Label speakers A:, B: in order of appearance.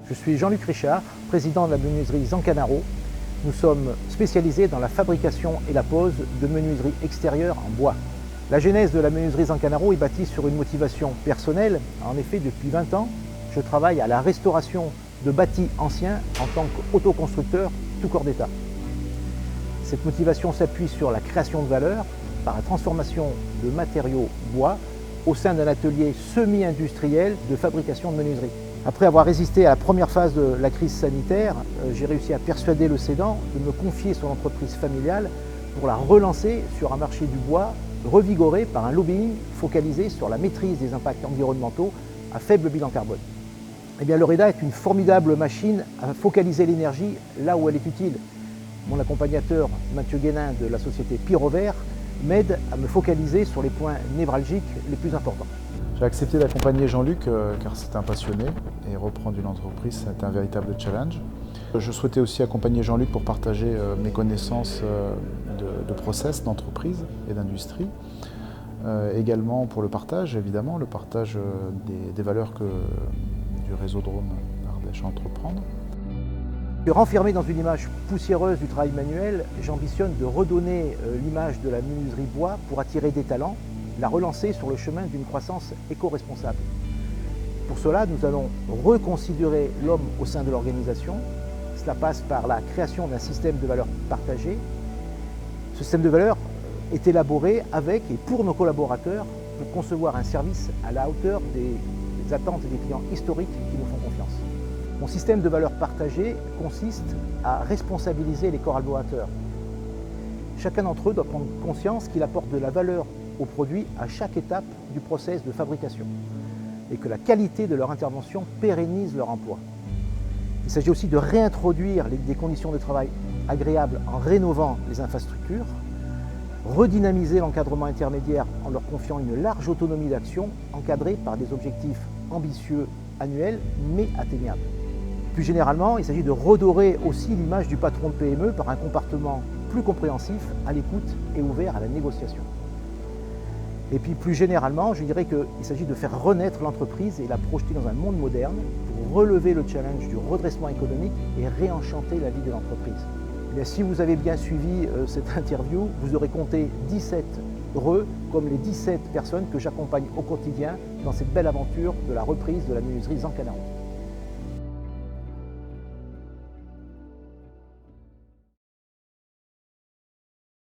A: Je suis Jean-Luc Richard, président de la menuiserie Zancanaro. Nous sommes spécialisés dans la fabrication et la pose de menuiseries extérieures en bois. La genèse de la menuiserie Zancanaro est bâtie sur une motivation personnelle. En effet, depuis 20 ans, je travaille à la restauration de bâtis anciens en tant qu'autoconstructeur tout corps d'État. Cette motivation s'appuie sur la création de valeur par la transformation de matériaux bois au sein d'un atelier semi-industriel de fabrication de menuiserie. Après avoir résisté à la première phase de la crise sanitaire, j'ai réussi à persuader le cédant de me confier son entreprise familiale pour la relancer sur un marché du bois revigoré par un lobbying focalisé sur la maîtrise des impacts environnementaux à faible bilan carbone. Eh bien, le REDA est une formidable machine à focaliser l'énergie là où elle est utile. Mon accompagnateur Mathieu Guénin de la société Pyrovert m'aide à me focaliser sur les points névralgiques les plus importants.
B: J'ai accepté d'accompagner Jean-Luc car c'est un passionné et reprendre une entreprise, c'est un véritable challenge. Je souhaitais aussi accompagner Jean-Luc pour partager mes connaissances de process d'entreprise et d'industrie. Également pour le partage, évidemment, le partage des valeurs du réseau Drôme Ardèche Entreprendre.
A: Renfermé dans une image poussiéreuse du travail manuel, j'ambitionne de redonner l'image de la menuiserie bois pour attirer des talents, la relancer sur le chemin d'une croissance éco-responsable. Pour cela, nous allons reconsidérer l'homme au sein de l'organisation. Cela passe par la création d'un système de valeurs partagées. Ce système de valeurs est élaboré avec et pour nos collaborateurs pour concevoir un service à la hauteur des attentes des clients historiques qui nous font confiance. Mon système de valeurs partagées consiste à responsabiliser les collaborateurs. Chacun d'entre eux doit prendre conscience qu'il apporte de la valeur au produit à chaque étape du process de fabrication et que la qualité de leur intervention pérennise leur emploi. Il s'agit aussi de réintroduire des conditions de travail agréables en rénovant les infrastructures, redynamiser l'encadrement intermédiaire en leur confiant une large autonomie d'action encadrée par des objectifs ambitieux annuels mais atteignables. Plus généralement, il s'agit de redorer aussi l'image du patron de PME par un comportement plus compréhensif, à l'écoute et ouvert à la négociation. Et puis plus généralement, je dirais qu'il s'agit de faire renaître l'entreprise et la projeter dans un monde moderne pour relever le challenge du redressement économique et réenchanter la vie de l'entreprise. Eh bien, si vous avez bien suivi cette interview, vous aurez compté 17 heureux comme les 17 personnes que j'accompagne au quotidien dans cette belle aventure de la reprise de la menuiserie Zancanaro.